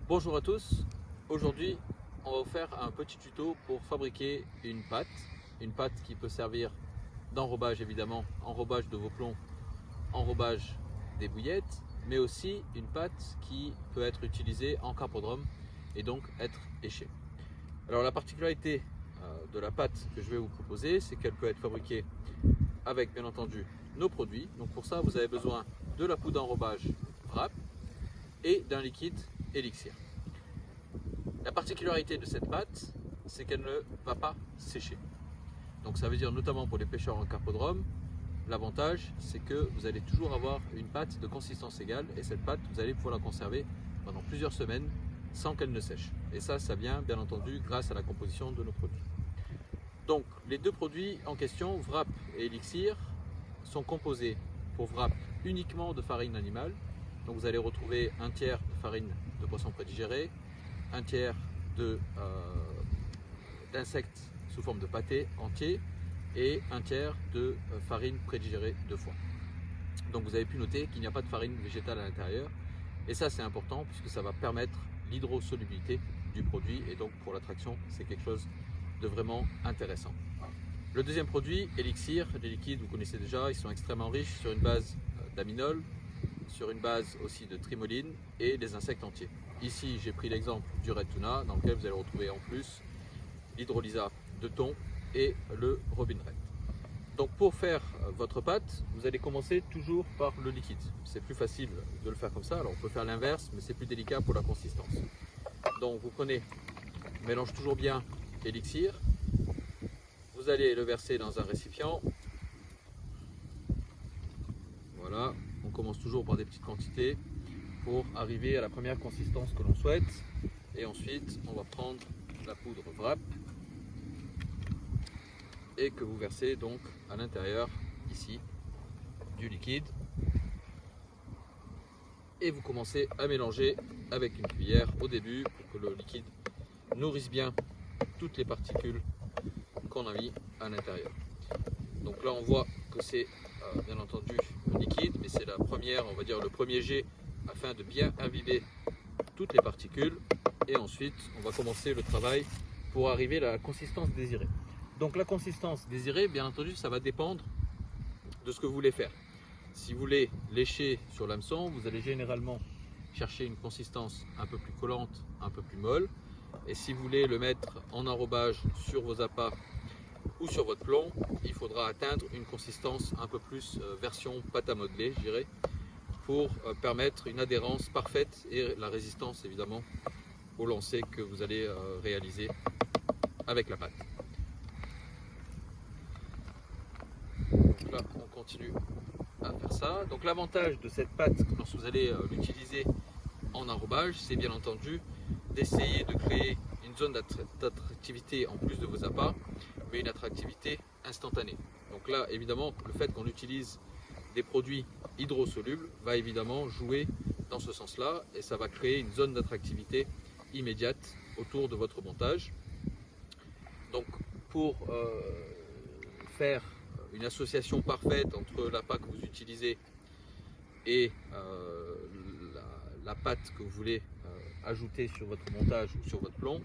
Bonjour à tous, aujourd'hui on va vous faire un petit tuto pour fabriquer une pâte qui peut servir d'enrobage évidemment, enrobage de vos plombs, enrobage des bouillettes, mais aussi une pâte qui peut être utilisée en capodrome et donc être échée. Alors la particularité de la pâte que je vais vous proposer, c'est qu'elle peut être fabriquée avec bien entendu nos produits. Donc pour ça vous avez besoin de la poudre d'enrobage Wrap et d'un liquide Elixir. La particularité de cette pâte, c'est qu'elle ne va pas sécher. Donc ça veut dire notamment pour les pêcheurs en carpodrome, l'avantage c'est que vous allez toujours avoir une pâte de consistance égale et cette pâte vous allez pouvoir la conserver pendant plusieurs semaines sans qu'elle ne sèche. Et ça vient bien entendu grâce à la composition de nos produits. Donc les deux produits en question, Wrap et Elixir, sont composés pour Wrap uniquement de farine animale. Donc vous allez retrouver un tiers de farine de poisson prédigéré, un tiers d'insectes sous forme de pâté entier et un tiers de farine prédigérée de foie. Donc vous avez pu noter qu'il n'y a pas de farine végétale à l'intérieur et ça c'est important puisque ça va permettre l'hydrosolubilité du produit et donc pour l'attraction c'est quelque chose de vraiment intéressant. Le deuxième produit, Elixir, les liquides vous connaissez déjà, ils sont extrêmement riches sur une base d'aminol, sur une base aussi de trimoline et des insectes entiers. Ici j'ai pris l'exemple du Red Tuna dans lequel vous allez retrouver en plus l'hydrolysa de thon et le Robin Red. Donc pour faire votre pâte, vous allez commencer toujours par le liquide. C'est plus facile de le faire comme ça, alors on peut faire l'inverse mais c'est plus délicat pour la consistance. Donc vous prenez, mélange toujours bien l'élixir, vous allez le verser dans un récipient. Voilà, on commence toujours par des petites quantités pour arriver à la première consistance que l'on souhaite. Et ensuite, on va prendre la poudre Wrap et que vous versez donc à l'intérieur ici du liquide. Et vous commencez à mélanger avec une cuillère au début pour que le liquide nourrisse bien toutes les particules qu'on a mis à l'intérieur. Donc là, on voit que c'est bien entendu liquide, mais c'est la première, on va dire le premier jet afin de bien imbiber toutes les particules et ensuite on va commencer le travail pour arriver à la consistance désirée. Donc la consistance désirée, bien entendu, ça va dépendre de ce que vous voulez faire. Si vous voulez lécher sur l'hameçon, vous allez généralement chercher une consistance un peu plus collante, un peu plus molle. Et si vous voulez le mettre en enrobage sur vos appâts ou sur votre plomb, il faudra atteindre une consistance un peu plus version pâte à modeler, je dirais, pour permettre une adhérence parfaite et la résistance évidemment au lancer que vous allez réaliser avec la pâte. Donc là, on continue à faire ça. Donc l'avantage de cette pâte lorsque vous allez l'utiliser en enrobage, c'est bien entendu d'essayer de créer une zone d'attractivité en plus de vos appâts, mais une attractivité instantanée. Donc là, évidemment, le fait qu'on utilise des produits hydrosolubles va évidemment jouer dans ce sens-là et ça va créer une zone d'attractivité immédiate autour de votre montage. Donc pour faire une association parfaite entre l'appât que vous utilisez et la pâte que vous voulez ajouter sur votre montage ou sur votre plomb,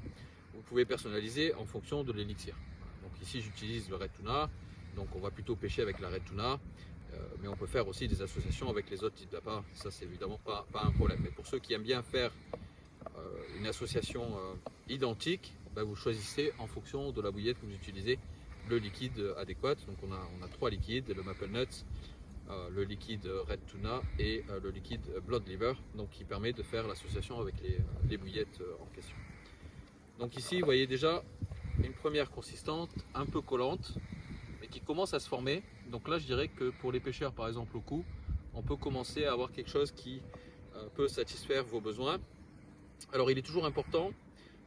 vous pouvez personnaliser en fonction de l'élixir. Donc ici j'utilise le Red Tuna, donc on va plutôt pêcher avec la Red Tuna, mais on peut faire aussi des associations avec les autres types d'appâts, ça c'est évidemment pas un problème. Mais pour ceux qui aiment bien faire une association identique, ben vous choisissez en fonction de la bouillette que vous utilisez le liquide adéquat. Donc on a trois liquides, le Maple Nuts, le liquide Red Tuna et le liquide Blood Liver, donc qui permet de faire l'association avec les bouillettes en question. Donc ici vous voyez déjà une première consistante un peu collante mais qui commence à se former. Donc là je dirais que pour les pêcheurs par exemple au cou, on peut commencer à avoir quelque chose qui peut satisfaire vos besoins. Alors il est toujours important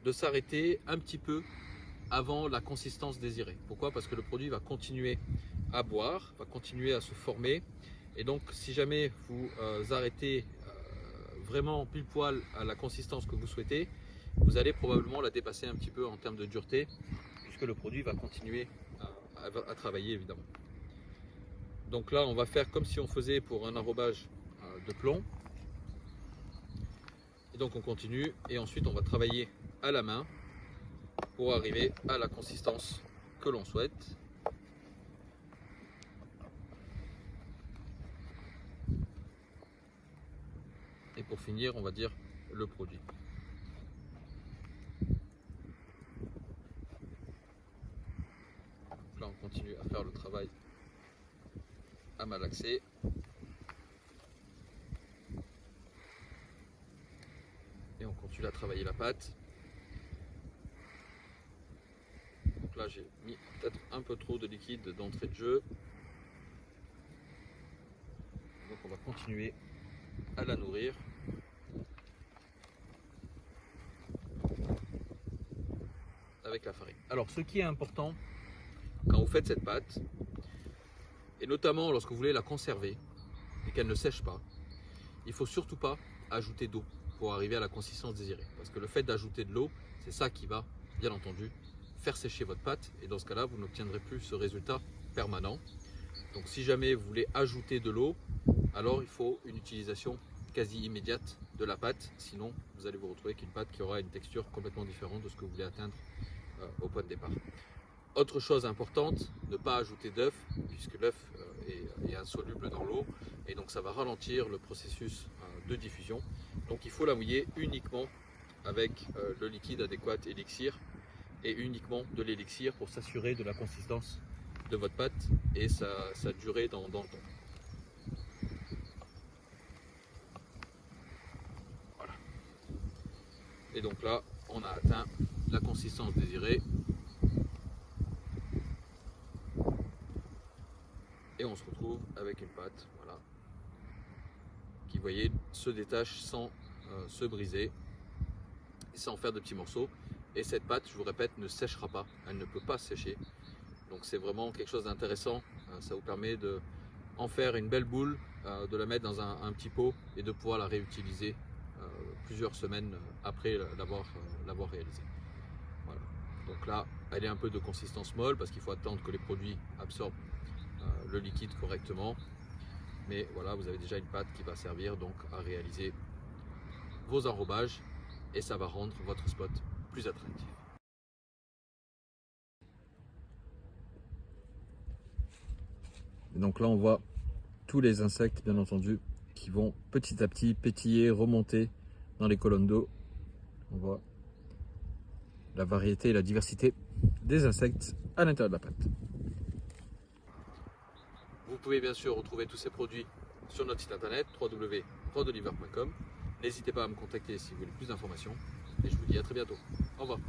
de s'arrêter un petit peu avant la consistance désirée. Pourquoi? Parce que le produit va continuer à boire, va continuer à se former. Et donc si jamais vous arrêtez vraiment pile poil à la consistance que vous souhaitez, vous allez probablement la dépasser un petit peu en termes de dureté, puisque le produit va continuer à travailler évidemment. Donc là on va faire comme si on faisait pour un enrobage de plomb. Et donc on continue et ensuite on va travailler à la main pour arriver à la consistance que l'on souhaite. Et pour finir, on va dire le produit. Donc là, on continue à faire le travail à malaxer. Et on continue à travailler la pâte. Donc là, j'ai mis peut-être un peu trop de liquide d'entrée de jeu. Donc on va continuer à la nourrir. Avec la farine. Alors ce qui est important quand vous faites cette pâte, et notamment lorsque vous voulez la conserver et qu'elle ne sèche pas, il ne faut surtout pas ajouter d'eau pour arriver à la consistance désirée. Parce que le fait d'ajouter de l'eau, c'est ça qui va, bien entendu, faire sécher votre pâte et dans ce cas-là, vous n'obtiendrez plus ce résultat permanent. Donc si jamais vous voulez ajouter de l'eau, alors il faut une utilisation quasi immédiate de la pâte, sinon vous allez vous retrouver avec une pâte qui aura une texture complètement différente de ce que vous voulez atteindre au point de départ. Autre chose importante, ne pas ajouter d'œuf, puisque l'œuf est insoluble dans l'eau et donc ça va ralentir le processus de diffusion. Donc il faut la mouiller uniquement avec le liquide adéquat élixir et uniquement de l'élixir pour s'assurer de la consistance de votre pâte et sa durée dans le temps. Voilà. Et donc là, on a atteint la consistance désirée. Et on se retrouve avec une pâte, voilà, qui, vous voyez, se détache sans se briser et sans faire de petits morceaux. Et cette pâte, je vous répète, ne séchera pas, elle ne peut pas sécher. Donc c'est vraiment quelque chose d'intéressant. Ça vous permet de en faire une belle boule, de la mettre dans un petit pot et de pouvoir la réutiliser plusieurs semaines après l'avoir réalisée. Voilà. Donc là, elle est un peu de consistance molle parce qu'il faut attendre que les produits absorbent le liquide correctement. Mais voilà, vous avez déjà une pâte qui va servir donc à réaliser vos enrobages et ça va rendre votre spot plus attractif. Et donc là, on voit tous les insectes, bien entendu, qui vont petit à petit pétiller, remonter dans les colonnes d'eau. On voit la variété et la diversité des insectes à l'intérieur de la pâte. Vous pouvez bien sûr retrouver tous ces produits sur notre site internet www.rodoliver.com. N'hésitez pas à me contacter si vous voulez plus d'informations et je vous dis à très bientôt. Au revoir.